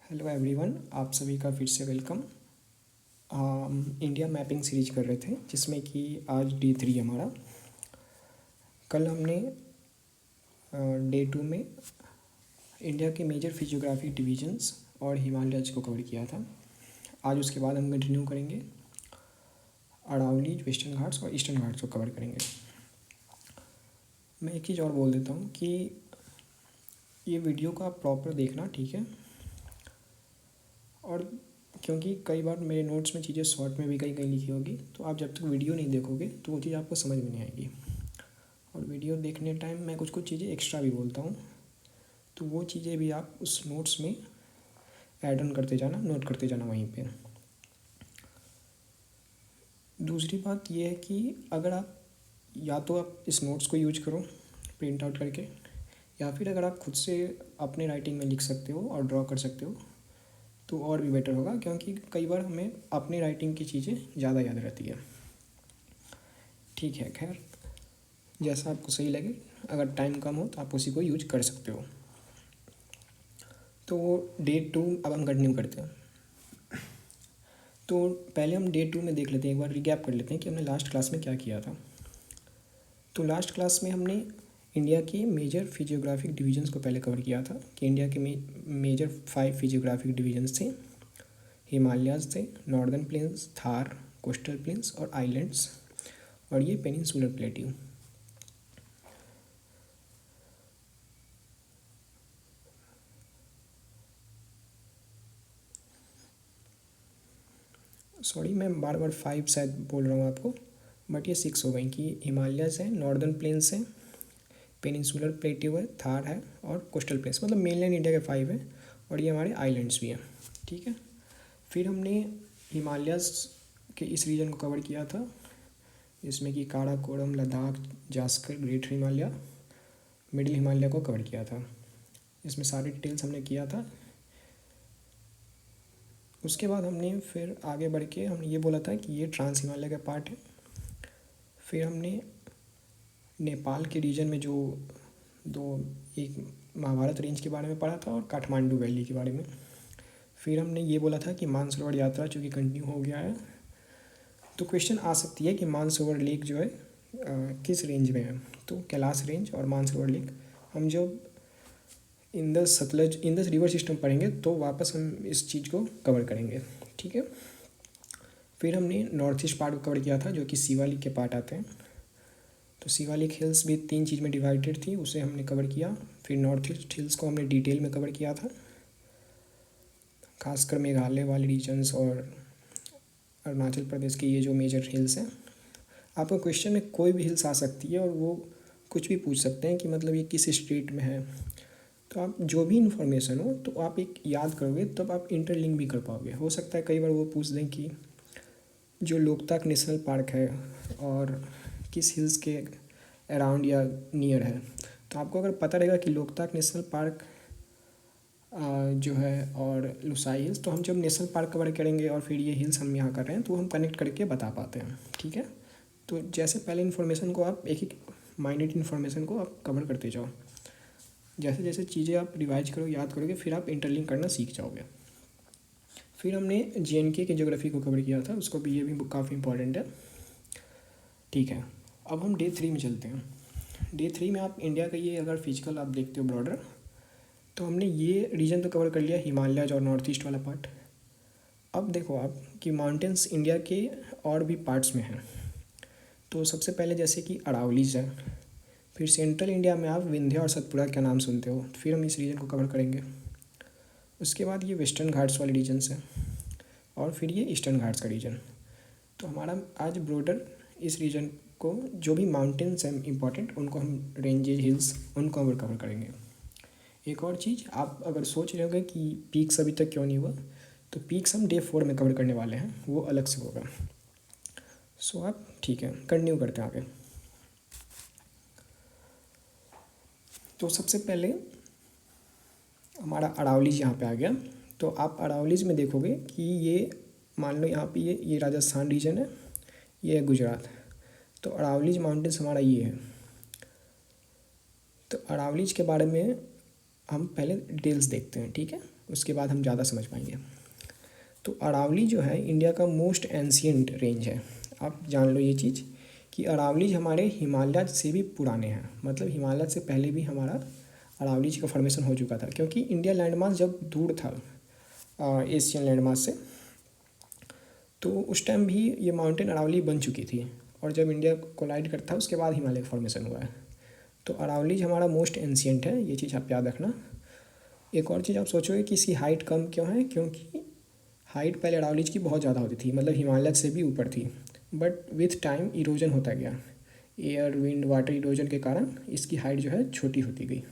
Hello everyone, आप सभी का फिर से वेलकम। हम इंडिया मैपिंग सीरीज कर रहे थे जिसमें कि आज डे 3 हमारा। कल हमने डे 2 में इंडिया के मेजर फिजियोग्राफिक डिवीजन्स और हिमालयज को कवर किया था। आज उसके बाद हम कंटिन्यू करेंगे, अरावलीज, वेस्टर्न घाट्स और ईस्टर्न घाट्स को कवर करेंगे। मैं एक चीज़ और बोल देता हूँ कि ये वीडियो को आप प्रॉपर देखना, ठीक है। और क्योंकि कई बार मेरे नोट्स में चीज़ें शॉर्ट में भी कहीं कहीं लिखी होगी, तो आप जब तक वीडियो नहीं देखोगे तो वो चीज़ आपको समझ में नहीं आएगी। और वीडियो देखने टाइम मैं कुछ कुछ चीज़ें एक्स्ट्रा भी बोलता हूँ, तो वो चीज़ें भी आप उस नोट्स में ऐड ऑन करते जाना, नोट करते जाना वहीं पे। दूसरी बात ये है कि अगर आप या तो आप इस नोट्स को यूज करो प्रिंट आउट करके, या फिर अगर आप खुद से अपने राइटिंग में लिख सकते हो और ड्रॉ कर सकते हो तो और भी बेटर होगा, क्योंकि कई बार हमें अपनी राइटिंग की चीज़ें ज़्यादा याद रहती है। ठीक है, खैर जैसा आपको सही लगे, अगर टाइम कम हो तो आप उसी को यूज कर सकते हो। तो डे 2 अब हम कंटिन्यू करते हैं। तो पहले हम डे 2 में देख लेते हैं, एक बार रिकैप कर लेते हैं कि हमने लास्ट क्लास में क्या किया था। तो लास्ट क्लास में हमने इंडिया के मेजर फिजियोग्राफिक डिवीजन्स को पहले कवर किया था कि इंडिया के मेजर 5 फिजियोग्राफिक डिवीजन्स थे। हिमालयाज थे, northern plains, Thar, coastal planes और आइलैंड्स, और ये पेनिनसुलर प्लेट्यू। सॉरी, मैं बार बार 5 शायद बोल रहा हूँ आपको, बट ये 6 हो गई कि हिमालयाज है, नॉर्दर्न प्लेन्स है, पेनिनसुलर प्लेट्यू है, थार है और कोस्टल प्लेन्स, मतलब मेनलैंड इंडिया के 5 है, और ये हमारे आइलैंड्स भी हैं। ठीक है, फिर हमने हिमालयाज के इस रीजन को कवर किया था, जिसमें कि काराकोरम, लद्दाख, जास्कर, ग्रेट हिमालय, मिडिल हिमालय को कवर किया था। इसमें सारी डिटेल्स हमने किया था। उसके बाद हमने फिर आगे बढ़ के हमने ये बोला था कि ये ट्रांस हिमालय का पार्ट है। फिर हमने नेपाल के रीजन में जो दो, एक महाभारत रेंज के बारे में पढ़ा था और काठमांडू वैली के बारे में। फिर हमने ये बोला था कि मानसरोवर यात्रा चूँकि कंटिन्यू हो गया है, तो क्वेश्चन आ सकती है कि मानसरोवर लेक जो है किस रेंज में है। तो कैलाश रेंज और मानसरोवर लेक हम जब इंदस रिवर सिस्टम पढ़ेंगे तो वापस हम इस चीज़ को कवर करेंगे। ठीक है, फिर हमने नॉर्थ ईस्ट पार्ट को कवर किया था जो कि शिवालिक के पार्ट आते हैं। तो शिवालिक हिल्स भी 3 चीज़ में डिवाइडेड थी, उसे हमने कवर किया। फिर नॉर्थ ईस्ट हिल्स को हमने डिटेल में कवर किया था, खासकर मेघालय वाले रीजन्स और अरुणाचल प्रदेश के ये जो मेजर हिल्स हैं। आपको क्वेश्चन में कोई भी हिल्स आ सकती है और वो कुछ भी पूछ सकते हैं कि मतलब ये किस स्टेट में है। तो आप जो भी इन्फॉर्मेशन हो तो आप एक याद करोगे तब आप इंटरलिंक भी कर पाओगे। हो सकता है कई बार वो पूछ दें कि जो लोकताक नेशनल पार्क है और किस हिल्स के अराउंड या नियर है, तो आपको अगर पता रहेगा कि लोकताक नेशनल पार्क जो है और लुसाई हिल्स, तो हम जब नेशनल पार्क कवर करेंगे और फिर ये हिल्स हम यहाँ कर रहे हैं तो हम कनेक्ट करके बता पाते हैं। ठीक है, तो जैसे पहले इन्फॉर्मेशन को आप एक एक माइन्यूट इन्फॉर्मेशन को आप कवर करते जाओ, जैसे जैसे चीज़ें आप रिवाइज करो, याद करोगे, फिर आप इंटरलिंक करना सीख जाओगे। फिर हमने JNK के ज्योग्राफी को कवर किया था, उसको भी, ये भी काफ़ी इंपॉर्टेंट है। ठीक है, अब हम डे 3 में चलते हैं। डे 3 में आप इंडिया का ये अगर फिजिकल आप देखते हो बॉर्डर, तो हमने ये रीजन तो कवर कर लिया, हिमालयज और नॉर्थ ईस्ट वाला पार्ट। अब देखो आप कि माउंटेन्स इंडिया के और भी पार्ट्स में हैं। तो सबसे पहले जैसे कि अरावलीज है, फिर सेंट्रल इंडिया में आप विंध्य और सतपुड़ा का नाम सुनते हो, फिर हम इस रीजन को कवर करेंगे। उसके बाद ये वेस्टर्न घाट्स वाले रीजन्स हैं, और फिर ये ईस्टर्न घाट्स का रीजन। तो हमारा आज ब्रॉडर इस रीजन को, जो भी माउंटेन्स हैं इंपॉर्टेंट, उनको हम रेंजेज, हिल्स, उनको हम कवर करेंगे। एक और चीज़, आप अगर सोच रहे होंगे कि पीक्स अभी तक क्यों नहीं हुआ, तो पीक्स हम डे 4 में कवर करने वाले हैं, वो अलग से होगा। सो आप ठीक है, कंटिन्यू करते हैं आगे। तो सबसे पहले हमारा अरावलीज यहाँ पे आ गया। तो आप अरावलीज में देखोगे कि ये, मान लो यहाँ पे ये राजस्थान रीजन है, ये है गुजरात। तो अरावलीज माउंटेन्स हमारा ये है। तो अरावलीज के बारे में हम पहले डिटेल्स देखते हैं, ठीक है, उसके बाद हम ज़्यादा समझ पाएंगे। तो अरावली जो है इंडिया का मोस्ट एंशियंट रेंज है। आप जान लो ये चीज़ कि अरावलीज हमारे हिमालय से भी पुराने हैं, मतलब हिमालय से पहले भी हमारा अरावलीज का फॉर्मेशन हो चुका था, क्योंकि इंडिया लैंडमास जब दूर था एशियन लैंडमास से, तो उस टाइम भी ये माउंटेन अरावली बन चुकी थी, और जब इंडिया कोलाइड करता है उसके बाद हिमालय का फॉर्मेशन हुआ है। तो अरावलीज हमारा मोस्ट एंशियंट है, ये चीज़ आप याद रखना। एक और चीज़ आप सोचोगे कि इसकी हाइट कम क्यों है, क्योंकि हाइट पहले अरावलीज की बहुत ज़्यादा होती थी, मतलब हिमालय से भी ऊपर थी, बट विथ टाइम इरोजन होता गया, एयर विंड वाटर इरोजन के कारण इसकी हाइट जो है छोटी होती गई,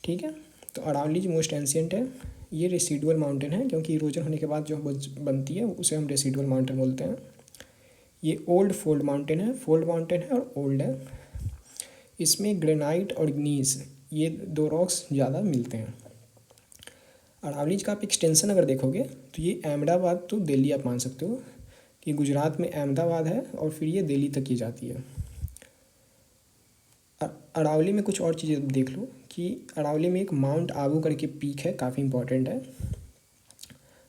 ठीक है। तो अरावलीज मोस्ट एंशियंट है। ये रेसिडुअल माउंटेन है, क्योंकि इरोजन होने के बाद जो बनती है उसे हम रेसिडुअल माउंटेन बोलते हैं। ये ओल्ड फोल्ड माउंटेन है, फोल्ड माउंटेन है और ओल्ड है। इसमें ग्रेनाइट और ग्नीस ये दो रॉक्स ज़्यादा मिलते हैं। अरावलीज का आप एक्सटेंशन अगर देखोगे तो ये अहमदाबाद टू दिल्ली आप मान सकते हो कि गुजरात में अहमदाबाद है और फिर ये दिल्ली तक की जाती है। अरावली में कुछ और चीज़ें देख लो कि अरावली में एक माउंट आबू करके पीक है, काफ़ी इंपॉर्टेंट है,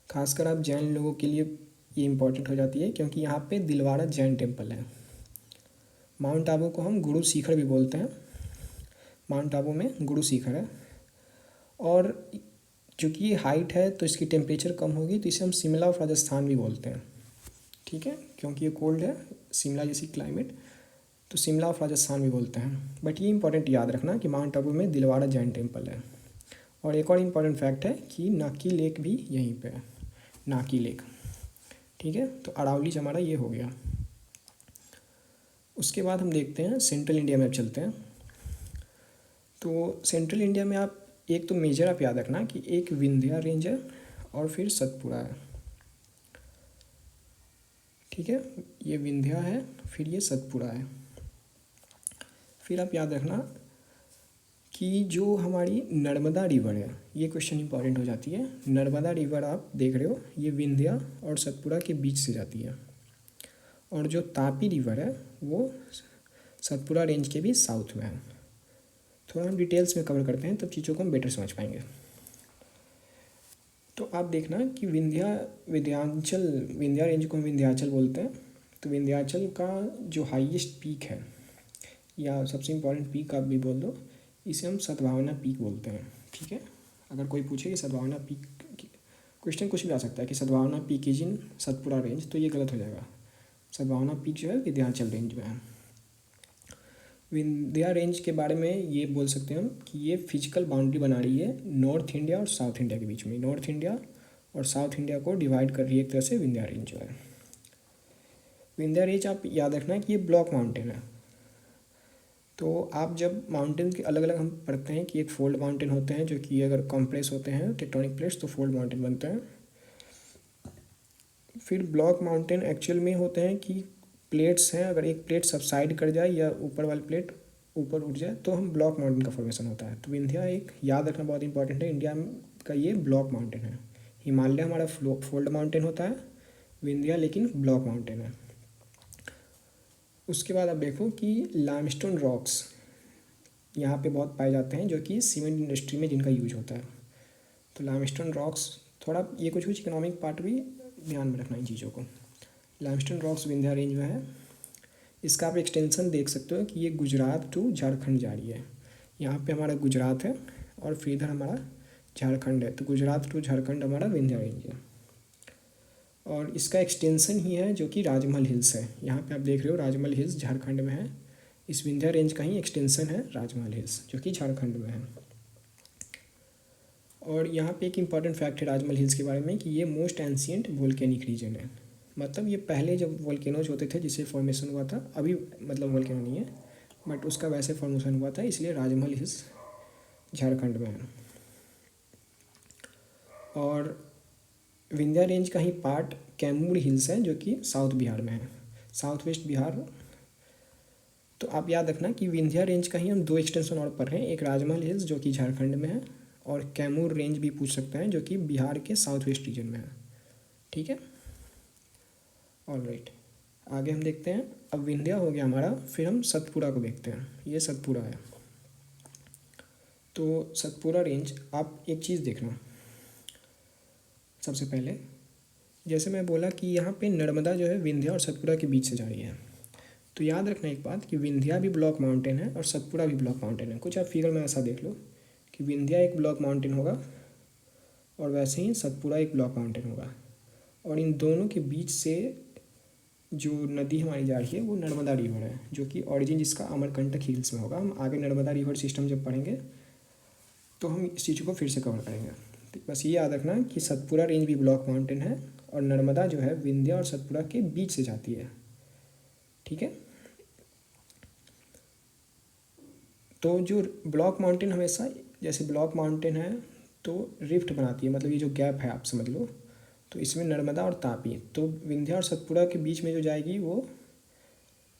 खासकर आप जैन लोगों के लिए ये इम्पॉर्टेंट हो जाती है, क्योंकि यहाँ पे दिलवाड़ा जैन टेम्पल है। माउंट आबू को हम गुरु शिखर भी बोलते हैं, माउंट आबू में गुरु शिखर है। और चूँकि ये हाइट है तो इसकी टेम्परेचर कम होगी, तो इसे हम शिमला ऑफ राजस्थान भी बोलते हैं, ठीक है, क्योंकि ये कोल्ड है, शिमला जैसी क्लाइमेट, तो शिमला ऑफ राजस्थान भी बोलते हैं। बट ये इंपॉर्टेंट याद रखना कि माउंट आबू में दिलवाड़ा जैन टेम्पल है। और एक और इम्पॉर्टेंट फैक्ट है कि नाकी लेक भी यहीं पे है, नाकी लेक, ठीक है। तो अरावलीज हमारा ये हो गया। उसके बाद हम देखते हैं सेंट्रल इंडिया में अब चलते हैं। तो सेंट्रल इंडिया में आप एक तो मेजर आप याद रखना कि एक विंध्या रेंज है और फिर सतपुड़ा है, ठीक है, ये विंध्या है फिर ये सतपुड़ा है। फिर आप याद रखना कि जो हमारी नर्मदा रिवर है, ये क्वेश्चन इंपॉर्टेंट हो जाती है। नर्मदा रिवर आप देख रहे हो ये विंध्या और सतपुड़ा के बीच से जाती है, और जो तापी रिवर है वो सतपुड़ा रेंज के भी साउथ में है। थोड़ा हम डिटेल्स में कवर करते हैं तब चीज़ों को हम बेटर समझ पाएंगे। तो आप देखना कि विंध्या रेंज को हम विंध्याचल बोलते हैं। तो विंध्याचल का जो हाईएस्ट पीक है, या सबसे इम्पोर्टेंट पीक आप भी बोल दो, इसे हम सद्भावना पीक बोलते हैं, ठीक है। अगर कोई पूछे कि सद्भावना पीक, क्वेश्चन कुछ भी आ सकता है कि सद्भावना peak is in Satpura range, तो ये गलत हो जाएगा। सद्भावना पीक जो है विंध्याचल रेंज में है। विंध्या रेंज के बारे में ये बोल सकते हैं हम कि ये फिजिकल बाउंड्री बना रही है नॉर्थ इंडिया और साउथ इंडिया के बीच में। नॉर्थ इंडिया और साउथ इंडिया को डिवाइड कर रही है एक तरह से विंध्या रेंज जो है। विंध्या रेंज आप याद रखना है कि ये ब्लॉक माउंटेन है। तो आप जब माउंटेन के अलग अलग हम पढ़ते हैं कि एक फोल्ड माउंटेन होते हैं जो कि अगर कॉम्प्रेस होते हैं टेक्टोनिक प्लेट्स तो फोल्ड माउंटेन बनते हैं। फिर ब्लॉक माउंटेन एक्चुअल में होते हैं कि प्लेट्स हैं, अगर एक प्लेट सबसाइड कर जाए या ऊपर वाली प्लेट ऊपर उठ जाए तो हम ब्लॉक माउंटेन का फॉर्मेशन होता है। तो विंध्या एक याद रखना बहुत इंपॉर्टेंट है, इंडिया का ये ब्लॉक माउंटेन है। हिमालय हमारा फोल्ड माउंटेन होता है, विंध्या लेकिन ब्लॉक माउंटेन है। उसके बाद आप देखो कि लाइमस्टोन रॉक्स यहाँ पे बहुत पाए जाते हैं, जो कि सीमेंट इंडस्ट्री में जिनका यूज होता है। तो लाइमस्टोन रॉक्स थोड़ा ये कुछ इकोनॉमिक पार्ट भी ध्यान में रखना इन चीज़ों को। लाइमस्टोन रॉक्स विंध्या रेंज में है। इसका आप एक्सटेंशन देख सकते हो कि ये गुजरात टू झारखंड जा रही है। यहाँ पे हमारा गुजरात है और फिर इधर हमारा झारखंड है, तो गुजरात टू झारखंड हमारा विंध्या रेंज है। और इसका एक्सटेंशन ही है जो कि राजमहल हिल्स है। यहाँ पे आप देख रहे हो राजमहल हिल्स झारखंड में है, इस विंध्या रेंज का ही एक्सटेंशन है राजमहल हिल्स जो कि झारखंड में है। और यहाँ पे एक इम्पॉर्टेंट फैक्ट है राजमहल हिल्स के बारे में कि ये मोस्ट एंशियंट वोल्केनिक रीजन है। मतलब ये पहले जब वोल्केनोज होते थे जिससे फॉर्मेशन हुआ था, अभी मतलब वोल्केनो नहीं है बट उसका वैसे फॉर्मेशन हुआ था, इसलिए राजमहल हिल्स झारखंड में है। और विंध्या रेंज का ही पार्ट कैमूर हिल्स है जो कि साउथ बिहार में है, साउथ वेस्ट बिहार। तो आप याद रखना कि विंध्या रेंज का ही हम दो एक्सटेंशन और पढ़ रहे हैं, एक राजमहल हिल्स जो कि झारखंड में है और कैमूर रेंज भी पूछ सकते हैं जो कि बिहार के साउथ वेस्ट रीजन में है, ठीक है। ऑल राइट, आगे हम देखते हैं। अब विंध्या हो गया हमारा, फिर हम सतपुड़ा को देखते हैं। ये सतपुड़ा है। तो सतपुरा रेंज आप एक चीज़ देखना, सबसे पहले जैसे मैं बोला कि यहाँ पे नर्मदा जो है विंध्या और सतपुरा के बीच से जा रही है, तो याद रखना एक बात कि विंध्या भी ब्लॉक माउंटेन है और सतपुरा भी ब्लॉक माउंटेन है। कुछ आप फिगर में ऐसा देख लो कि विंध्या एक ब्लॉक माउंटेन होगा और वैसे ही सतपुरा एक ब्लॉक माउंटेन होगा, और इन दोनों के बीच से जो नदी हमारी जा रही है वो नर्मदा रिवर है, जो कि ऑरिजिन जिसका अमरकंटक हिल्स में होगा। हम आगे नर्मदा रिवर सिस्टम जब पढ़ेंगे तो हम इस चीज़ को फिर से कवर करेंगे। तो बस ये याद रखना कि सतपुरा रेंज भी ब्लॉक माउंटेन है और नर्मदा जो है विंध्या और सतपुरा के बीच से जाती है, ठीक है। तो जो ब्लॉक माउंटेन हमेशा, जैसे ब्लॉक माउंटेन है तो रिफ्ट बनाती है, मतलब ये जो गैप है आप समझ लो, तो इसमें नर्मदा और तापी, तो विंध्या और सतपुरा के बीच में जो जाएगी वो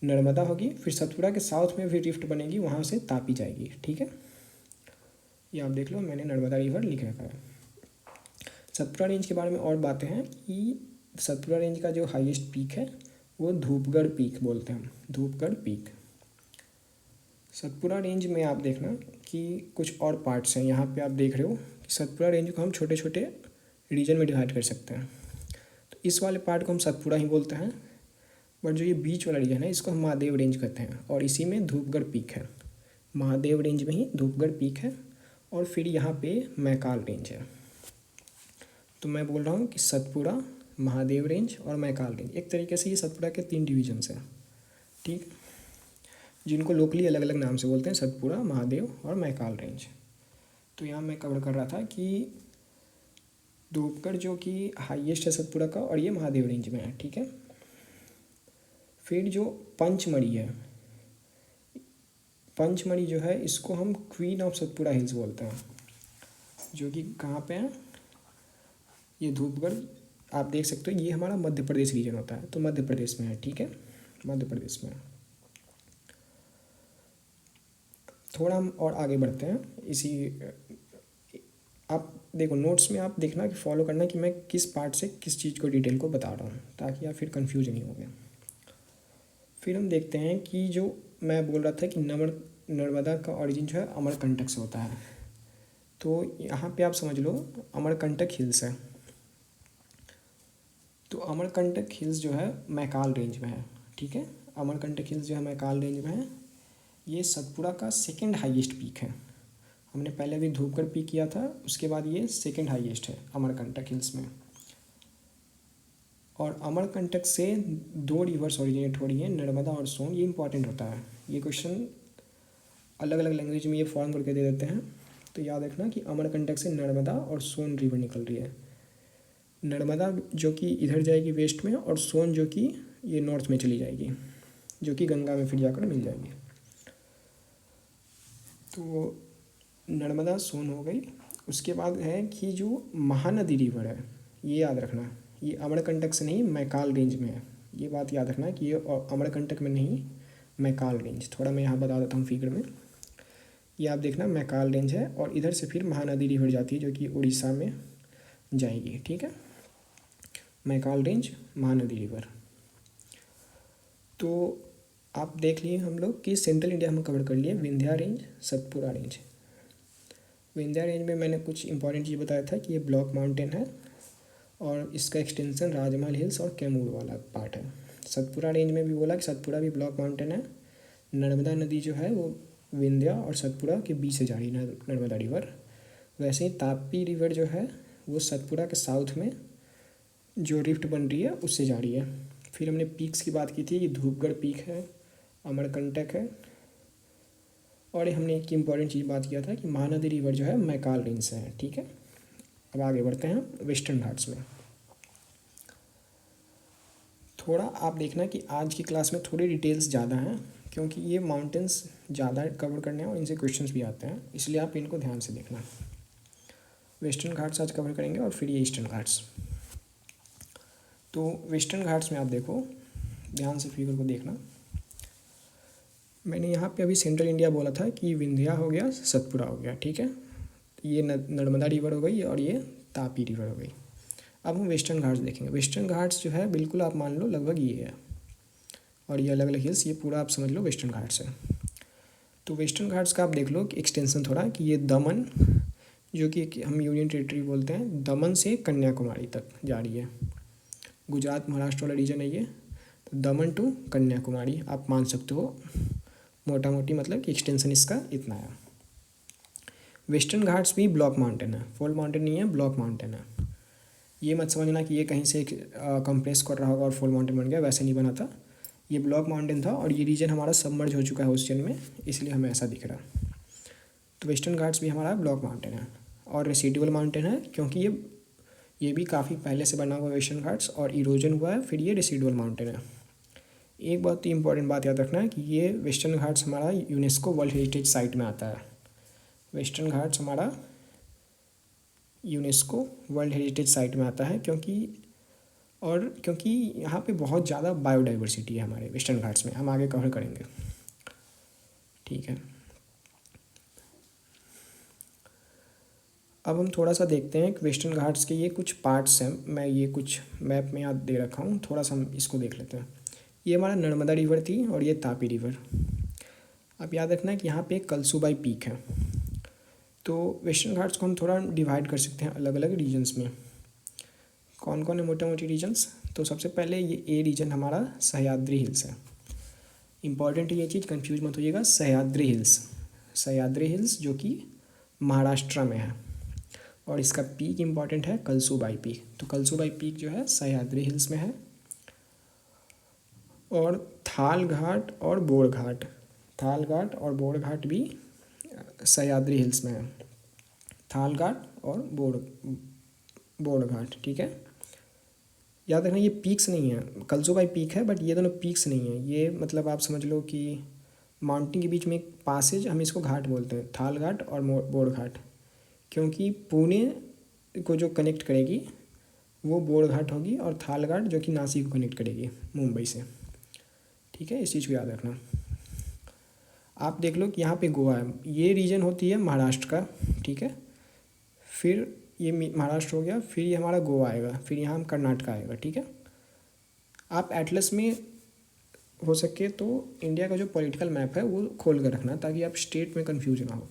नर्मदा होगी, फिर सतपुरा के साउथ में भी रिफ्ट बनेगी, वहाँ से तापी जाएगी, ठीक है। ये आप देख लो, मैंने नर्मदा रिवर लिख रखा है। सतपुरा रेंज के बारे में और बातें हैं कि सतपुरा रेंज का जो हाईएस्ट पीक है वो धूपगढ़ पीक बोलते हैं हम, धूपगढ़ पीक। सतपुरा रेंज में आप देखना कि कुछ और पार्ट्स हैं, यहाँ पे आप देख रहे हो कि सतपुरा रेंज को हम छोटे छोटे रीजन में डिवाइड कर सकते हैं। तो इस वाले पार्ट को हम सतपुरा ही बोलते हैं, बट जो ये बीच वाला रीजन है इसको हम महादेव रेंज कहते हैं, और इसी में धूपगढ़ पीक है। महादेव रेंज में ही धूपगढ़ पीक है, और फिर यहाँ पे मैकाल रेंज है। तो मैं बोल रहा हूँ कि सतपुरा, महादेव रेंज और मैकाल रेंज, एक तरीके से ये सतपुरा के 3 डिविजन्स हैं, ठीक, जिनको लोकली अलग अलग नाम से बोलते हैं, सतपुरा, महादेव और मैकाल रेंज। तो यहाँ मैं कवर कर रहा था कि धूपगढ़ जो कि हाईएस्ट है सतपुरा का, और ये महादेव रेंज में है, ठीक है। फिर जो पंचमढ़ी है, पंचमढ़ी जो है इसको हम क्वीन ऑफ सतपुरा हिल्स बोलते हैं, जो कि कहाँ पे है, ये धूपगढ़ आप देख सकते हो, ये हमारा मध्य प्रदेश रीजन होता है, तो मध्य प्रदेश में है, ठीक है, मध्य प्रदेश में। थोड़ा हम और आगे बढ़ते हैं इसी, आप देखो नोट्स में आप देखना कि फॉलो करना कि मैं किस पार्ट से किस चीज़ को डिटेल को बता रहा हूँ, ताकि आप फिर कंफ्यूज नहीं होंगे। फिर हम देखते हैं कि जो मैं बोल रहा था कि नर्मदा का ऑरिजिन जो है अमरकंटक से होता है, तो यहाँ पे आप समझ लो अमरकंटक हिल्स है, तो अमरकंटक हिल्स जो है मैकाल रेंज में है, ठीक है। अमरकंटक हिल्स जो है मैकाल रेंज में है, ये सतपुरा का सेकंड हाईएस्ट पीक है। हमने पहले भी धूपगढ़ पीक किया था, उसके बाद ये सेकंड हाईएस्ट है अमरकंटक हिल्स में। और अमरकंटक से 2 रिवर्स ओरिजिनेट हो रही है, नर्मदा और सोन। ये इंपॉर्टेंट होता है, ये क्वेश्चन अलग अलग लैंग्वेज में ये फॉर्म करके दे देते हैं, तो याद रखना कि अमरकंटक से नर्मदा और सोन रिवर निकल रही है। नर्मदा जो कि इधर जाएगी वेस्ट में, और सोन जो कि ये नॉर्थ में चली जाएगी, जो कि गंगा में फिर जाकर मिल जाएगी। तो नर्मदा सोन हो गई। उसके बाद है कि जो महानदी रिवर है, ये याद रखना, ये अमरकंटक से नहीं मैकाल रेंज में है, ये बात याद रखना कि ये अमरकंटक में नहीं, मैकाल रेंज। थोड़ा मैं यहाँ बता देता हूँ फिगर में, ये आप देखना मैकाल रेंज है, और इधर से फिर महानदी रिवर जाती है जो कि उड़ीसा में जाएगी, ठीक है। Maikal range, Mahanadi river. तो आप देख लिए हम लोग कि सेंट्रल इंडिया में कवर कर लिए, Vindhya range, Satpura range. Vindhya range में मैंने कुछ इंपॉर्टेंट चीज़ बताया था कि ये ब्लॉक माउंटेन है और इसका एक्सटेंशन राजमहल हिल्स और कैमूर वाला पार्ट है। सतपुरा रेंज में भी बोला कि सतपुरा भी ब्लॉक माउंटेन है। नर्मदा नदी जो है वो विंध्या और सतपुरा के बीच से जा रही है, नर्मदा रिवर। वैसे ही तापी रिवर जो है वो सतपुरा के साउथ में जो रिफ्ट बन रही है उससे जा रही है। फिर हमने पीक्स की बात की थी, ये धूपगढ़ पीक है, अमरकंटक है, और हमने एक इम्पॉर्टेंट चीज़ बात किया था कि महानदी रिवर जो है मैकाल रेंज से है, ठीक है। अब आगे बढ़ते हैं वेस्टर्न घाट्स में। थोड़ा आप देखना कि आज की क्लास में थोड़ी डिटेल्स ज़्यादा हैं, क्योंकि ये माउंटेन्स ज़्यादा कवर करने हैं और इनसे क्वेश्चंस भी आते हैं, इसलिए आप इनको ध्यान से देखना। वेस्टर्न घाट्स आज कवर करेंगे और फिर ये ईस्टर्न घाट्स। तो वेस्टर्न घाट्स में आप देखो, ध्यान से फिगर को देखना। मैंने यहाँ पे अभी सेंट्रल इंडिया बोला था कि विंध्या हो गया, सतपुरा हो गया, ठीक है। ये नर्मदा रिवर हो गई और ये तापी रिवर हो गई। अब हम वेस्टर्न घाट्स देखेंगे। वेस्टर्न घाट्स जो है बिल्कुल आप मान लो लगभग ये है, और ये अलग अलग हिल्स, ये पूरा आप समझ लो वेस्टर्न घाट्स है। तो वेस्टर्न घाट्स का आप देख लो कि एक्सटेंशन थोड़ा कि ये दमन, जो कि हम यूनियन टेरिटरी बोलते हैं, दमन से कन्याकुमारी तक जा रही है। गुजरात महाराष्ट्र वाला रीजन है ये, तो दमन टू कन्याकुमारी आप मान सकते हो मोटा मोटी, मतलब कि एक्सटेंशन इसका इतना है। वेस्टर्न घाट्स भी ब्लॉक माउंटेन है, फोल्ड माउंटेन नहीं है, ब्लॉक माउंटेन है। ये मत समझना कि ये कहीं से कंप्रेस कर रहा होगा और फोल्ड माउंटेन बन गया, वैसे नहीं बना था। ये ब्लॉक माउंटेन था और ये रीजन हमारा सबमर्ज हो चुका है ओशन में, इसलिए हमें ऐसा दिख रहा है। तो वेस्टर्न घाट्स भी हमारा ब्लॉक माउंटेन है और रेसिडुअल माउंटेन है, क्योंकि ये भी काफ़ी पहले से बना हुआ वेस्टर्न घाट्स और इरोजन हुआ है, फिर ये रेसिडुअल माउंटेन है। एक बहुत ही इंपॉर्टेंट बात याद रखना है कि ये वेस्टर्न घाट्स हमारा यूनेस्को वर्ल्ड हेरिटेज साइट में आता है। वेस्टर्न घाट्स हमारा यूनेस्को वर्ल्ड हेरिटेज साइट में आता है, क्योंकि यहाँ पे बहुत ज़्यादा बायोडाइवर्सिटी है हमारे वेस्टर्न घाट्स में, हम आगे कवर करेंगे, ठीक है। अब हम थोड़ा सा देखते हैं कि वेस्टर्न घाट्स के ये कुछ पार्ट्स हैं, मैं ये कुछ मैप में याद दे रखा हूँ, थोड़ा सा हम इसको देख लेते हैं। ये हमारा नर्मदा रिवर थी और ये तापी रिवर। अब याद रखना है कि यहाँ पे कलसूबाई पीक है। तो वेस्टर्न घाट्स को हम थोड़ा डिवाइड कर सकते हैं अलग अलग रीजन्स में। कौन कौन है मोटे मोटे रीजन्स? तो सबसे पहले ये ए रीजन हमारा सह्याद्री हिल्स है। इंपॉर्टेंट ये चीज़, कंफ्यूज मत होइएगा, सह्याद्री हिल्स जो कि महाराष्ट्र में है, और इसका पीक इंपॉर्टेंट है कलसूबाई पीक। तो कलसूबाई पीक जो है सह्याद्री हिल्स में है। और थाल घाट और बोड़ घाट भी सह्याद्री हिल्स में है। थाल घाट और बोड़ घाट, ठीक है। याद रखना ये पीक्स नहीं है, कलसूबाई पीक है बट ये दोनों पीक्स नहीं है। ये मतलब आप समझ लो कि माउंटेन के बीच में एक पासेज, हम इसको घाट बोलते हैं, थाल घाट और बोड़ घाट, क्योंकि पुणे को जो कनेक्ट करेगी वो बोड़ घाट होगी और थाल घाट जो कि नासिक को कनेक्ट करेगी मुंबई से, ठीक है। इस चीज़ को याद रखना। आप देख लो कि यहाँ पे गोवा है, ये रीजन होती है महाराष्ट्र का, ठीक है। फिर ये महाराष्ट्र हो गया, फिर ये हमारा गोवा आएगा, फिर यहाँ कर्नाटक आएगा, ठीक है। आप एटलस में हो सके तो इंडिया का जो पॉलिटिकल मैप है वो खोल कर रखना, ताकि आप स्टेट में कन्फ्यूज ना हो।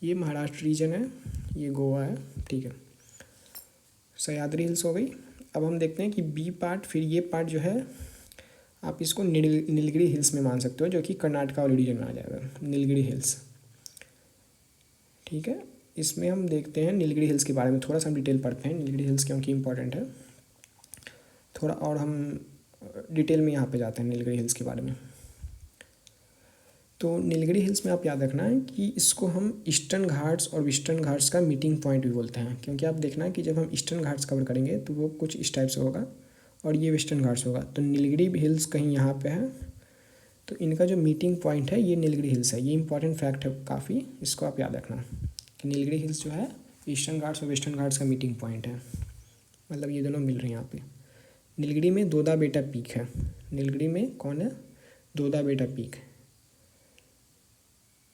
ये महाराष्ट्र रीजन है, ये गोवा है, ठीक है। सह्याद्री हिल्स हो गई। अब हम देखते हैं कि बी पार्ट, फिर ये पार्ट जो है आप इसको नीलगिरी हिल्स में मान सकते हो, जो कि कर्नाटक वाले रीजन में आ जाएगा, नीलगिरी हिल्स, ठीक है। इसमें हम देखते हैं नीलगिरी हिल्स के बारे में थोड़ा सा हम डिटेल पढ़ते हैं, नीलगिरी हिल्स क्योंकि इंपॉर्टेंट है थोड़ा, और हम डिटेल में यहाँ पे जाते हैं नीलगिरी हिल्स के बारे में। तो नीलगिरी हिल्स में आप याद रखना है कि इसको हम ईस्टर्न घाट्स और वेस्टर्न घाट्स का मीटिंग पॉइंट भी बोलते हैं, क्योंकि आप देखना है कि जब हम ईस्टर्न घाट्स कवर करेंगे तो वो कुछ इस टाइप से होगा और ये वेस्टर्न घाट्स होगा। तो नीलगिरी हिल्स कहीं यहाँ पे है, तो इनका जो मीटिंग पॉइंट है ये नीलगिरी हिल्स है। ये इंपॉर्टेंट फैक्ट है काफ़ी, इसको आप याद रखना कि नीलगिरी हिल्स जो है ईस्टर्न घाट्स और वेस्टर्न घाट्स का मीटिंग पॉइंट है, मतलब ये दोनों मिल रहे हैं यहाँ पे। नीलगिरी में दोदा बेटा पीक है। नीलगिरी में कौन है? दोदा बेटा पीक।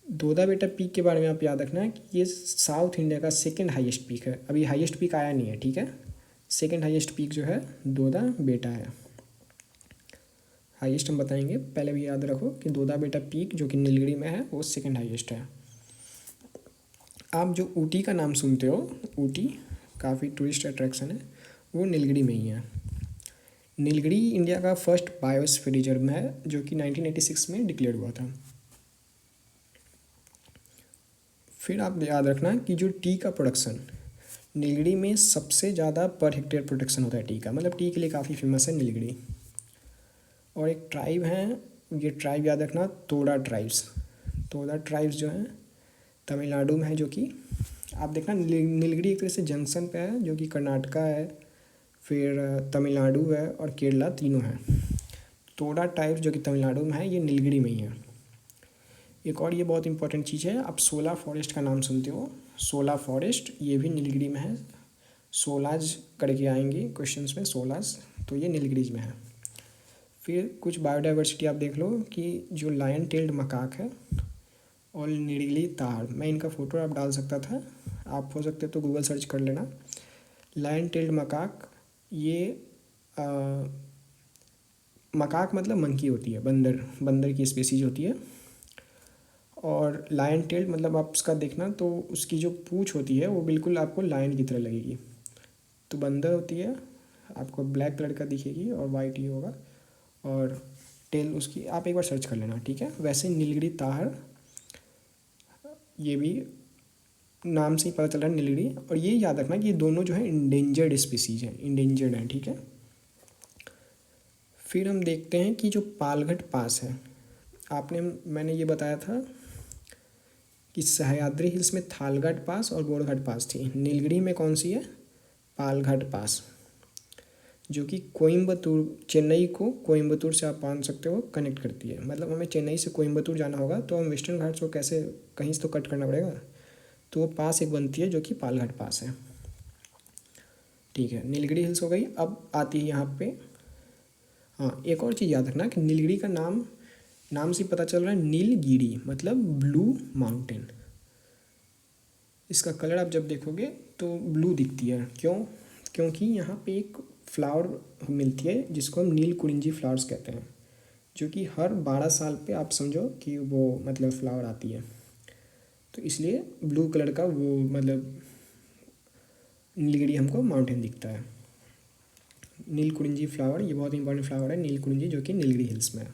दोदा बेटा पीक के बारे में आप याद रखना है कि ये साउथ इंडिया का सेकंड हाईएस्ट पीक है। अभी हाईएस्ट पीक आया नहीं है, ठीक है। सेकंड हाईएस्ट पीक जो है दोदा बेटा है। हाईएस्ट हम बताएंगे, पहले भी याद रखो कि दोदा बेटा पीक जो कि नीलगिरी में है वो सेकंड हाईएस्ट है। आप जो ऊटी का नाम सुनते हो, ऊटी काफ़ी टूरिस्ट अट्रैक्शन है, वो नीलगिरी में ही है। नीलगिरी इंडिया का फर्स्ट बायोस्फीयर रिजर्व है जो कि 1986 में डिक्लेयर हुआ था। फिर आप याद रखना कि जो टी का प्रोडक्शन नीलगिरी में सबसे ज़्यादा पर हेक्टेयर प्रोडक्शन होता है टी का, मतलब टी के लिए काफ़ी फेमस है नीलगिरी। और एक ट्राइब है, ये ट्राइब याद रखना, तोड़ा ट्राइब्स जो हैं तमिलनाडु में है, जो कि आप देखना नीलगिरी एक तरह से जंक्शन पे है, जो कि कर्नाटका है, फिर तमिलनाडु है और केरला, तीनों हैं। तोड़ा ट्राइब्स जो कि तमिलनाडु में है, ये नीलगिरी में ही है। एक और ये बहुत इंपॉर्टेंट चीज़ है, आप सोला फॉरेस्ट का नाम सुनते हो, सोला फॉरेस्ट, ये भी नीलगिरी में है। सोलाज करके आएंगे क्वेश्चंस में, सोलाज, तो ये नीलगिरी में है। फिर कुछ बायोडाइवर्सिटी आप देख लो कि जो लायन टेल्ड मकाक है और नीली ताड़, मैं इनका फ़ोटो आप डाल सकता था, आप हो सकते तो गूगल सर्च कर लेना। लायन टेल्ड मकाक, ये मकाक मतलब मंकी होती है, बंदर की स्पेसीज होती है। और लायन टेल्ड मतलब आप उसका देखना तो उसकी जो पूँछ होती है वो बिल्कुल आपको लायन की तरह लगेगी। तो बंदर होती है, आपको ब्लैक कलर का दिखेगी और वाइट ही होगा, और टेल उसकी आप एक बार सर्च कर लेना, ठीक है। वैसे नीलगिरी ताहर, ये भी नाम से ही पता चल रहा है नीलगिरी, और ये याद रखना कि ये दोनों जो है इंडेंजर्ड स्पीसीज हैं, इंडेंजर्ड हैं, ठीक है। फिर हम देखते हैं कि जो पालघट पास है, मैंने ये बताया था कि सह्याद्री हिल्स में थालगढ़ पास और गोरघाट पास थी, नीलगिरी में कौन सी है, पालघाट पास, जो कि कोयम्बतूर, चेन्नई को कोयम्बतूर से आप मान सकते हो कनेक्ट करती है। मतलब हमें चेन्नई से कोयम्बतूर जाना होगा तो हम वेस्टर्न घाट्स को कैसे कहीं से तो कट करना पड़ेगा, तो वो पास एक बनती है जो कि पालघाट पास है, ठीक है। नीलगिरी हिल्स हो गई। अब आती है यहाँ पे, हाँ एक और चीज़ याद रखना कि नीलगिरी का नाम से पता चल रहा है नीलगिरी मतलब ब्लू माउंटेन। इसका कलर आप जब देखोगे तो ब्लू दिखती है, क्यों, क्योंकि यहाँ पे एक फ्लावर मिलती है जिसको हम नील कुरिंजी फ्लावर्स कहते हैं, जो कि हर 12 साल पे आप समझो कि वो मतलब फ्लावर आती है, तो इसलिए ब्लू कलर का वो मतलब नीलगिरी हमको माउंटेन दिखता है। नील कुरिंजी फ्लावर, ये बहुत इंपॉर्टेंट फ्लावर है नील कुरिंजी, जो कि नीलगिरी हिल्स में है,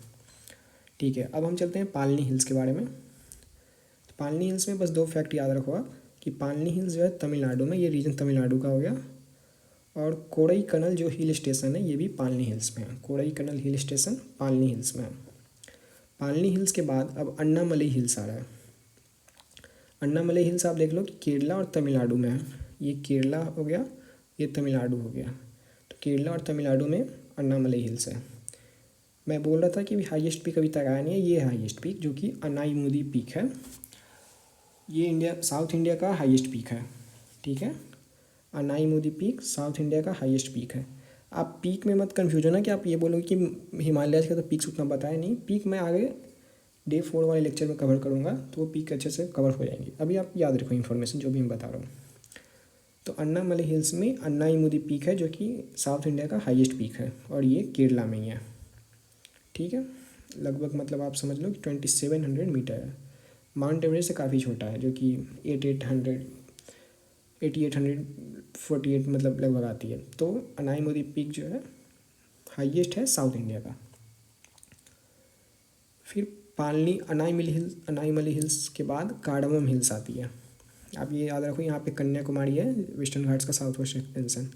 ठीक है। अब हम चलते हैं पालनी हिल्स के बारे में। तो पालनी हिल्स में बस 2 फैक्ट याद रखो आप कि पालनी हिल्स जो है तमिलनाडु में, ये रीजन तमिलनाडु का हो गया, और कोड़ई कनल जो हिल स्टेशन है ये भी पालनी हिल्स में है, कोड़ई कनल हिल स्टेशन पालनी हिल्स में है। पालनी हिल्स के बाद अब अन्नामलई हिल्स आ रहा है। अन्नामलई हिल्स आप देख लो कि केरला और तमिलनाडु में है, ये केरला हो गया, ये तमिलनाडु हो गया, तो केरला और तमिलनाडु में अन्नामलई हिल्स है। मैं बोल रहा था कि हाईएस्ट पीक अभी तक आया नहीं है, ये हाईएस्ट पीक जो कि अनाईमुदी पीक है, ये साउथ इंडिया का हाईएस्ट पीक है, ठीक है। अनाईमुदी पीक साउथ इंडिया का हाईएस्ट पीक है। आप पीक में मत कन्फ्यूज होना कि आप ये बोलोगे कि हिमालय का तो पीक्स उतना बताया नहीं, पीक मैं आगे डे 4 वाले लेक्चर में कवर करूँगा तो वो पीक अच्छे से कवर हो जाएंगी। अभी आप याद रखो इन्फॉर्मेशन जो भी मैं बता रहा हूँ। तो अन्नामलई हिल्स में अनाईमुदी पीक है जो कि साउथ इंडिया का हाईएस्ट पीक है, और ये केरला में ही है, ठीक है। लगभग मतलब आप समझ लो कि 2700 मीटर है, माउंट एवरेस्ट से काफ़ी छोटा है, जो कि 8848 मतलब लगभग आती है। तो अनाईमुदी पीक जो है हाईएस्ट है साउथ इंडिया का। फिर अनाईमली हिल्स के बाद कार्डमम हिल्स आती है। आप ये याद रखो, यहाँ पे कन्याकुमारी है, वेस्टर्न घाट्स का साउथ वेस्ट एक्सटेंशन,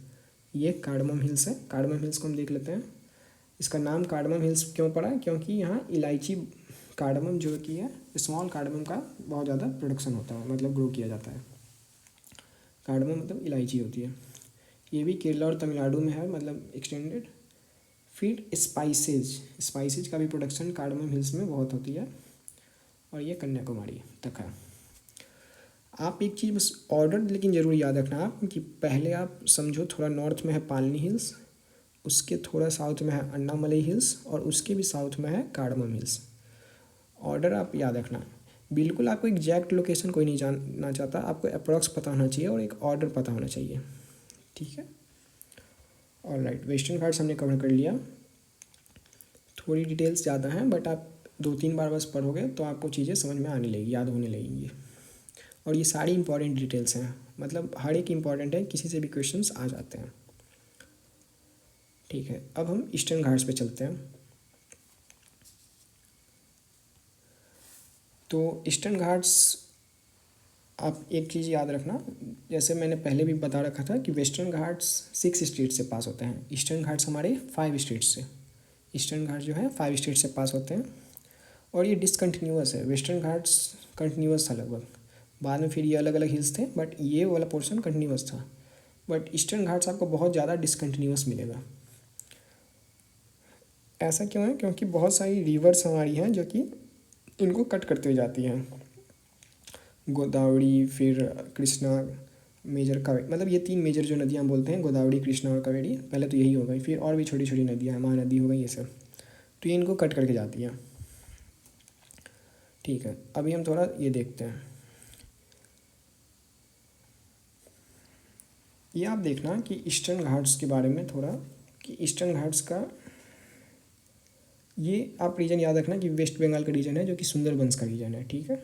ये कार्डमम हिल्स है। कार्डमम हिल्स को हम देख लेते हैं। इसका नाम कार्डमम हिल्स क्यों पड़ा, क्योंकि यहाँ इलायची कार्डमम जो कि है स्मॉल कार्डमम का बहुत ज़्यादा प्रोडक्शन होता है, मतलब ग्रो किया जाता है। कार्डमम मतलब इलायची होती है। ये भी केरला और तमिलनाडु में है, मतलब एक्सटेंडेड। फिर स्पाइसेज का भी प्रोडक्शन कार्डमम हिल्स में बहुत होती है, और ये कन्याकुमारी तक है। आप एक चीज़ बस ऑर्डर लेकिन ज़रूर याद रखना आप कि पहले आप समझो थोड़ा नॉर्थ में है पालनी हिल्स, उसके थोड़ा साउथ में है अन्नामलई हिल्स, और उसके भी साउथ में है कार्डमम हिल्स। ऑर्डर आप याद रखना। बिल्कुल आपको एग्जैक्ट लोकेशन कोई नहीं जानना चाहता, आपको अप्रॉक्स पता होना चाहिए और एक ऑर्डर पता होना चाहिए, ठीक है। ऑलराइट, वेस्टर्न घाट्स हमने कवर कर लिया। थोड़ी डिटेल्स ज़्यादा हैं बट आप 2-3 बार बस पढ़ोगे तो आपको चीज़ें समझ में आने लगेगी, याद होने लगेंगी। और ये सारी इंपॉर्टेंट डिटेल्स हैं, मतलब हर एक इंपॉर्टेंट है, किसी से भी क्वेश्चंस आ जाते हैं, ठीक है। अब हम ईस्टर्न घाट्स पे चलते हैं। तो ईस्टर्न घाट्स आप एक चीज़ याद रखना, जैसे मैंने पहले भी बता रखा था कि वेस्टर्न घाट्स 6 स्टेट से पास होते हैं, ईस्टर्न घाट्स हमारे 5 स्टेट से, ईस्टर्न घाट्स जो है 5 स्टेट से पास होते हैं। और ये डिसकंटिन्यूअस है, वेस्टर्न घाट्स कंटिन्यूअस था लगभग, बाद में फिर ये अलग अलग हिल्स थे बट ये वाला पोर्शन कंटिन्यूअस था। बट ईस्टर्न घाट्स आपको बहुत ज़्यादा डिसकंटिन्यूअस मिलेगा। ऐसा क्यों है, क्योंकि बहुत सारी रिवर्स हमारी हैं जो कि इनको कट करते हुए जाती हैं, गोदावरी फिर कृष्णा मेजर कावेरी, मतलब ये 3 मेजर जो नदियाँ बोलते हैं, गोदावरी कृष्णा और कावेरी, पहले तो यही हो गई, फिर और भी छोटी छोटी नदियाँ हैं, महानदी हो गई, ये सब, तो ये इनको कट करके जाती हैं, ठीक है। अभी हम थोड़ा ये देखते हैं, ये आप देखना कि ईस्टर्न घाट्स के बारे में थोड़ा, कि ईस्टर्न घाट्स का ये आप रीजन याद रखना कि वेस्ट बंगाल का रीजन है जो कि सुंदरबंस का रीजन है, ठीक है।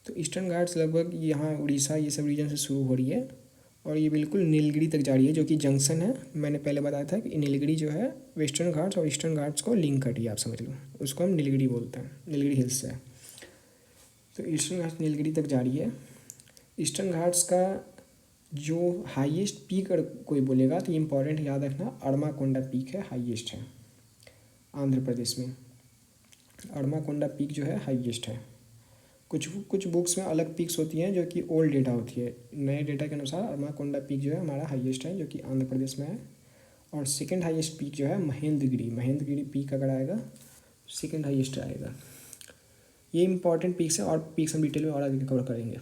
तो ईस्टर्न घाट्स लगभग यहाँ उड़ीसा ये सब रीजन से शुरू हो रही है और ये बिल्कुल नीलगिरी तक जा रही है, जो कि जंक्शन है। मैंने पहले बताया था कि नीलगिरी जो है वेस्टर्न घाट्स और ईस्टर्न घाट्स को लिंक कर रही है, आप समझ लो, उसको हम नीलगिरी बोलते हैं, नीलगिरी हिल्स है। तो ईस्टर्न घाट्स नीलगिरी तक जा रही है। ईस्टर्न घाट्स का जो हाईएस्ट पीक अगर कोई बोलेगा तो इम्पॉर्टेंट याद रखना, अड़माकोंडा पीक है, हाईएस्ट है आंध्र प्रदेश में। अड़माकोंडा पीक जो है हाईएस्ट है। कुछ कुछ बुक्स में अलग पीक्स होती हैं जो कि ओल्ड डेटा होती है, नए डेटा के अनुसार अड़माकोंडा पीक जो है हमारा हाईएस्ट है, जो कि आंध्र प्रदेश में है। और सेकंड हाईएस्ट पीक जो है महेंद्रगिरी पीक अगर आएगा सेकंड हाईएस्ट आएगा। ये इंपॉर्टेंट पीक्स है और पीक्स हम डिटेल में और आगे कवर करेंगे।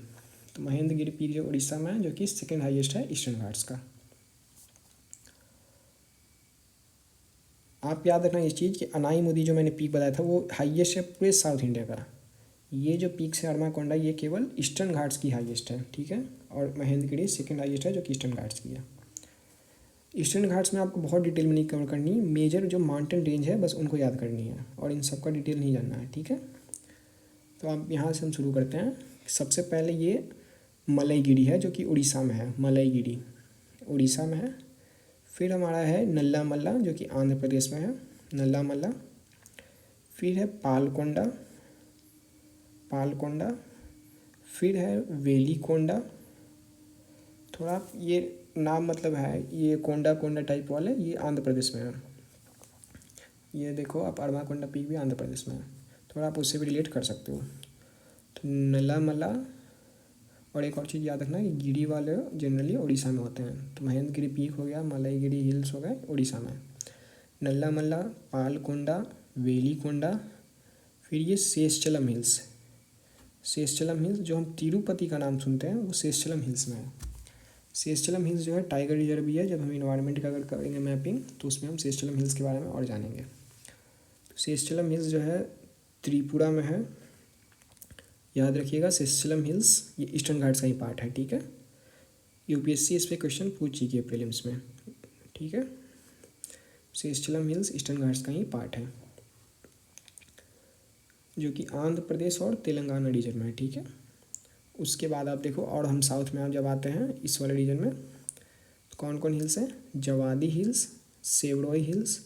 तो महेंद्रगिरी पीक जो उड़ीसा में है, जो कि सेकंड हाईएस्ट है ईस्टर्न घाट्स का। आप याद रखना इस चीज़ कि अनाई मुदी जो मैंने पीक बताया था वो हाईएस्ट है पूरे साउथ इंडिया का। ये जो पीक्स है अड़माकोंडा ये केवल ईस्टर्न घाट्स की हाईएस्ट है, ठीक है। और महेंद्रगिरी सेकंड हाईएस्ट है जो कि ईस्टर्न घाट्स की है। ईस्टर्न घाट्स में आपको बहुत डिटेल में नहीं कवर करनी, मेजर जो माउंटेन रेंज है बस उनको याद करनी है और इन सब का डिटेल नहीं जानना है, ठीक है। तो आप यहाँ से हम शुरू करते हैं। सबसे पहले ये मलईगिरी है जो कि उड़ीसा में है, मलईगिरी उड़ीसा में है। फिर हमारा है नल्ला मल्ला जो कि आंध्र प्रदेश में है, नल्ला मल्ला। फिर है पालकोंडा, फिर है वेलीकोंडा। थोड़ा ये नाम मतलब है, ये कोंडा टाइप वाले, ये आंध्र प्रदेश में है। ये देखो आप अड़माकोंडा पीक भी आंध्र प्रदेश में है, थोड़ा आप उससे भी रिलेट कर सकते हो। तो नल्ला मल्ला, और एक और चीज़ याद रखना कि गिरी वाले जनरली उड़ीसा में होते हैं। तो महेंद्रगिरी पीक हो गया, मलईगिरी हिल्स हो गए उड़ीसा में, नल्ला मल्ला, पालकोंडा, वेलीकोंडा। फिर ये शेषचलम हिल्स जो हम तिरुपति का नाम सुनते हैं वो शेषचलम हिल्स में है। शेषचलम हिल्स जो है टाइगर रिजर्व भी है। जब हम इन्वायरमेंट का अगर करेंगे मैपिंग तो उसमें हम शेषचलम हिल्स के बारे में और जानेंगे। तो शेषचलम हिल्स जो है त्रिपुरा में है, याद रखिएगा। शेषचलम हिल्स ये ईस्टर्न घाट्स का ही पार्ट है, ठीक है। यूपीएससी इस पर क्वेश्चन पूछ चुकी है प्रीलिम्स में, ठीक है। शेषचलम हिल्स ईस्टर्न घाट्स का ही पार्ट है, जो कि आंध्र प्रदेश और तेलंगाना रीजन में है, ठीक है। उसके बाद आप देखो, और हम साउथ में आप जब आते हैं इस वाले रीजन में तो कौन कौन हिल्स हैं, Javadi hills, Shevaroy hills,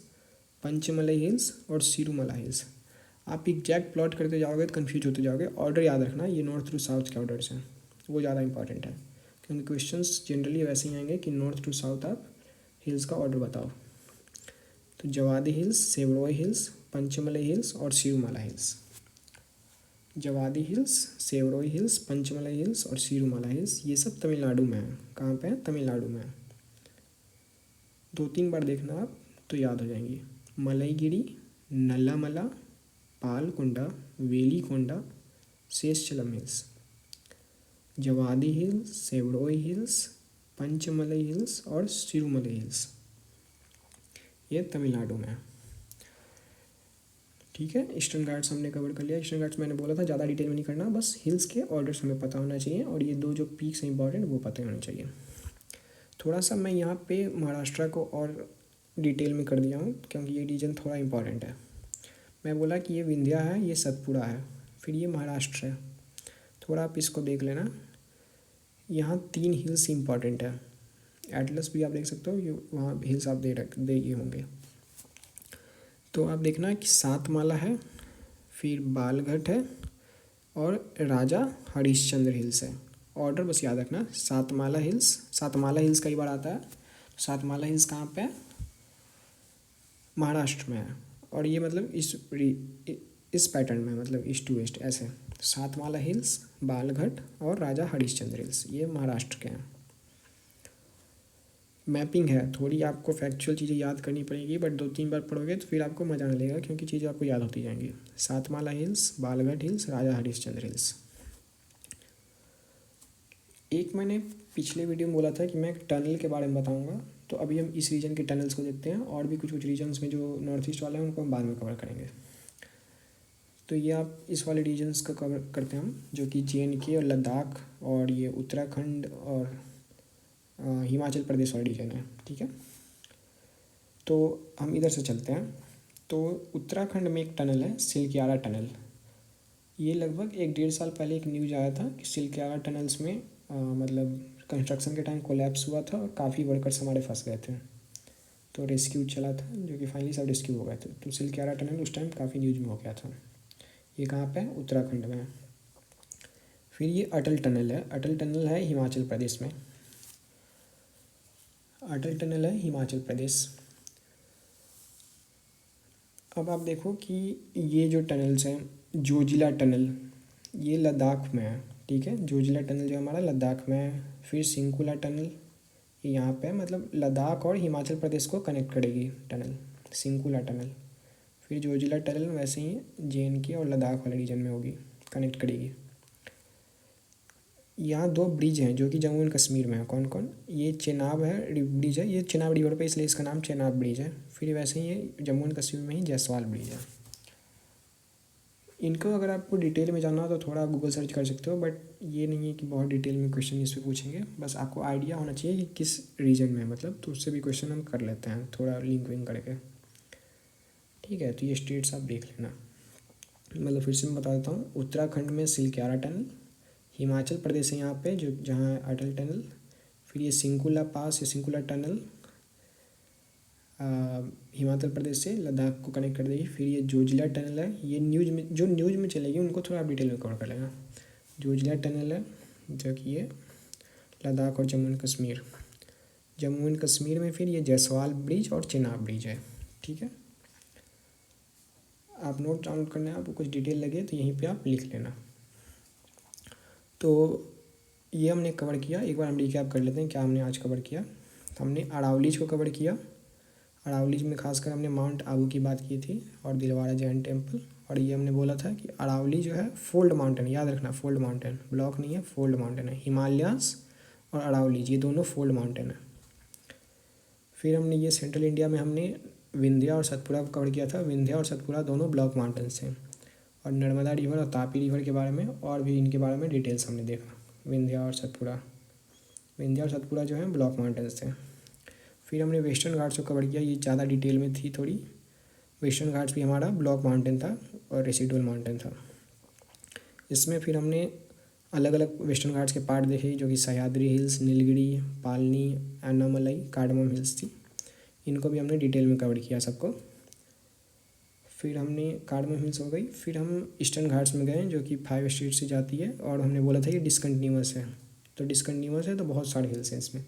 Panchamalai hills और सिरुमला हिल्स। आप एग्जैक्ट प्लॉट करते जाओगे तो कन्फ्यूज होते जाओगे। ऑर्डर याद रखना, ये नॉर्थ टू साउथ के ऑर्डर्स हैं, वो ज़्यादा इंपॉर्टेंट है, क्योंकि क्वेश्चंस जनरली वैसे ही आएंगे कि नॉर्थ टू साउथ आप हिल्स का ऑर्डर बताओ। तो Javadi hills, Shevaroy hills, Panchamalai hills और Sirumala hills. Javadi hills, Shevaroy hills, Panchamalai hills और सिरुमला हिल्स, ये सब तमिलनाडु में है। कहाँ पे है, तमिलनाडु में है। 2-3 बार देखना आप तो याद हो जाएंगी। Malaigiri, Nallamala, Palakonda, Velikonda, Seshachalam hills, Javadi hills, Shevaroy hills, Panchamalai hills और सिरुमलई हिल्स, ये तमिलनाडु में है, ठीक है। ईस्टर्न घाट्स हमने कवर कर लिया। ईस्टर्न घाट्स मैंने बोला था ज़्यादा डिटेल में नहीं करना, बस हिल्स के ऑर्डर्स हमें पता होना चाहिए और ये 2 जो पीक्स हैं इंपॉर्टेंट वो पता होना चाहिए। थोड़ा सा मैं यहाँ पे महाराष्ट्र को और डिटेल में कर दिया हूँ क्योंकि ये रीजन थोड़ा इंपॉर्टेंट है। मैं बोला कि ये विंध्या है, ये सतपुड़ा है, फिर ये महाराष्ट्र है। थोड़ा आप इसको देख लेना, यहाँ 3 हिल्स इंपॉर्टेंट है। एटलस भी आप देख सकते हो, ये वहाँ हिल्स आप दे ये होंगे। तो आप देखना कि सातमाला है, फिर बालघाट है और राजा हरिश्चंद्र हिल्स है। ऑर्डर बस याद रखना, सातमाला हिल्स कई बार आता है। सातमाला हिल्स कहाँ पे है, महाराष्ट्र में है, और ये मतलब इस पैटर्न में, मतलब ईस्ट टू वेस्ट ऐसे। सातमाला हिल्स, बालघाट और राजा हरिश्चंद्र हिल्स, ये महाराष्ट्र के हैं। मैपिंग है, थोड़ी आपको फैक्चुअल चीज़ें याद करनी पड़ेगी, बट 2-3 बार पढ़ोगे तो फिर आपको मज़ा मिलेगा क्योंकि चीज़ें आपको याद होती जाएंगी। सातमाला हिल्स, बालघाट हिल्स, राजा हरिश्चंद्र हिल्स। एक मैंने पिछले वीडियो में बोला था कि मैं एक टनल के बारे में बताऊंगा, तो अभी हम इस रीजन के टनल्स को देखते हैं, और भी कुछ रीजन्स में जो नॉर्थ ईस्ट वाले हैं उनको हम बाद में कवर करेंगे। तो ये आप इस वाले रीजन्स का कवर करते हैं हम, जो कि JNK और लद्दाख और ये उत्तराखंड और हिमाचल प्रदेश वाला रीजन है, ठीक है। तो हम इधर से चलते हैं। तो उत्तराखंड में एक टनल है, सिलक्यारा टनल। ये लगभग 1-1.5 साल पहले एक न्यूज़ आया था कि सिलक्यारा टनल्स में मतलब कंस्ट्रक्शन के टाइम कोलैप्स हुआ था और काफ़ी वर्कर्स हमारे फंस गए थे, तो रेस्क्यू चला था जो कि फाइनली सब रेस्क्यू हो गए थे। तो सिलक्यारा टनल उस टाइम काफ़ी न्यूज़ में हो गया था। ये कहाँ पे है? उत्तराखंड में है। फिर ये अटल टनल है। अटल टनल है हिमाचल प्रदेश में। अटल टनल है हिमाचल प्रदेश। अब आप देखो कि ये जो टनल्स हैं, जोजिला टनल ये लद्दाख में है, ठीक है। जोजिला टनल जो हमारा लद्दाख में है। फिर सिंकुला टनल ये यहाँ पे है, मतलब लद्दाख और हिमाचल प्रदेश को कनेक्ट करेगी टनल, सिंकुला टनल। फिर जोजिला टनल वैसे ही JNK और लद्दाख वाले रीजन में होगी, कनेक्ट करेगी। यहाँ 2 ब्रिज हैं जो कि जम्मू एंड कश्मीर में है। कौन कौन? ये चेनाब है ब्रिज है, ये चेनाब रिवर पे इसलिए इसका नाम चेनाब ब्रिज है। फिर वैसे ही ये जम्मू एंड कश्मीर में ही जयसवाल ब्रिज है। इनको अगर आपको डिटेल में जानना हो तो थोड़ा आप गूगल सर्च कर सकते हो, बट ये नहीं है कि बहुत डिटेल में क्वेश्चन इस पर पूछेंगे। बस आपको आइडिया होना चाहिए कि किस रीजन में है, मतलब तो उससे भी क्वेश्चन हम कर लेते हैं थोड़ा लिंक विंक करके, ठीक है। तो ये स्टेट्स आप देख लेना। मतलब फिर से मैं बता देता हूँ, उत्तराखंड में सिलक्यारा टनल, हिमाचल प्रदेश है यहाँ पे जो जहाँ है अटल टनल। फिर ये सिंकुला पास या सिंकुला टनल हिमाचल प्रदेश से लद्दाख को कनेक्ट कर देगी। फिर ये जोजिला टनल है, ये न्यूज़ में चलेगी, उनको थोड़ा आप डिटेल में कवर कर लेना। जोजिला टनल है जो कि ये लद्दाख और जम्मू एंड कश्मीर, जम्मू एंड कश्मीर में फिर ये जयसवाल ब्रिज और चेनाब ब्रिज है, ठीक है। आप नोट डाउन करना है, आपको कुछ डिटेल लगे तो यहीं पे आप लिख लेना। तो ये हमने कवर किया। एक बार हम रिकैप कर लेते हैं क्या हमने आज कवर किया। तो हमने अरावलीज को कवर किया। अरावलीज में खासकर हमने माउंट आबू की बात की थी और दिलवारा जैन टेम्पल। और ये हमने बोला था कि अरावली जो है फोल्ड माउंटेन, याद रखना फोल्ड माउंटेन, ब्लॉक नहीं है, फोल्ड माउंटेन है। हिमालयास और अरावलीज ये दोनों फोल्ड माउंटेन है। फिर हमने ये सेंट्रल इंडिया में हमने विंध्या और सतपुड़ा को कवर किया था। विंध्या और सतपुड़ा दोनों ब्लॉक माउंटेन्स हैं। और नर्मदा रिवर और तापी रिवर के बारे में और भी इनके बारे में डिटेल्स हमने देखा। विंध्या और सतपुड़ा जो है ब्लॉक माउंटेन्स थे। फिर हमने वेस्टर्न घाट्स को कवर किया, ये ज़्यादा डिटेल में थी थोड़ी। वेस्टर्न घाट्स भी हमारा ब्लॉक माउंटेन था और रेसिडुअल माउंटेन था। इसमें फिर हमने अलग अलग वेस्टर्न घाट्स के पार्ट देखे जो कि सह्याद्री हिल्स, नीलगिरी, पालनी, एनामलाई, कार्डमम हिल्स थी। इनको भी हमने डिटेल में कवर किया सबको। फिर हमने कार्डमम हिल्स हो गई। फिर हम ईस्टर्न घाट्स में गए जो कि 5 स्टेट से जाती है और हमने बोला था ये डिसकंटिन्यूअस है। तो डिसकंटिन्यूअस है तो बहुत सारे हिल्स हैं इसमें,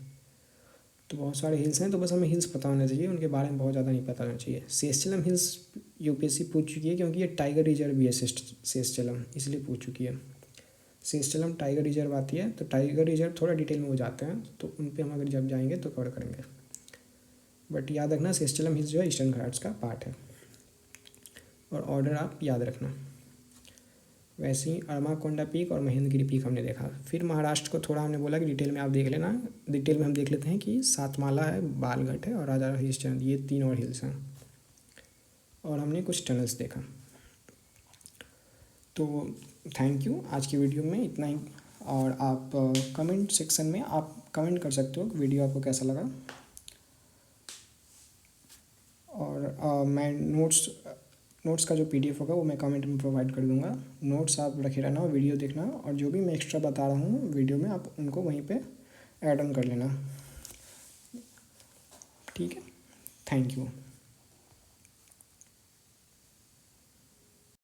तो बहुत सारे हिल्स हैं, तो बस हमें हिल्स पता होना चाहिए, उनके बारे में बहुत ज़्यादा नहीं पता होना चाहिए। सेस्चलम हिल्स UPSC पूछ चुकी है क्योंकि ये टाइगर रिजर्व भी है सेस्चलम, इसलिए पूछ चुकी है। सेस्चलम टाइगर रिजर्व आती है, तो टाइगर रिजर्व थोड़ा डिटेल में हो जाते हैं, तो उन पर हम अगर जब जाएंगे तो कवर करेंगे। बट याद रखना सेस्चलम हिल्स जो है ईस्टर्न घाट्स का पार्ट है, और ऑर्डर आप याद रखना। वैसे ही अरमाकोंडा पीक और महेंद्रगिरी पीक हमने देखा। फिर महाराष्ट्र को थोड़ा हमने बोला कि डिटेल में आप देख लेना। डिटेल में हम देख लेते हैं कि सातमाला है, बालघाट है और राजा हरिश्चंद्र, ये 3 और हिल्स हैं। और हमने कुछ टनल्स देखा। तो थैंक यू, आज की वीडियो में इतना ही। और आप कमेंट सेक्शन में आप कमेंट कर सकते हो कि वीडियो आपको कैसा लगा। और मैं नोट्स का जो PDF होगा वो मैं कमेंट में प्रोवाइड कर दूंगा। नोट्स आप रखे रहना, वीडियो देखना, और जो भी मैं एक्स्ट्रा बता रहा हूँ वीडियो में आप उनको वहीं पे ऐड ऑन कर लेना, ठीक है। Thank you.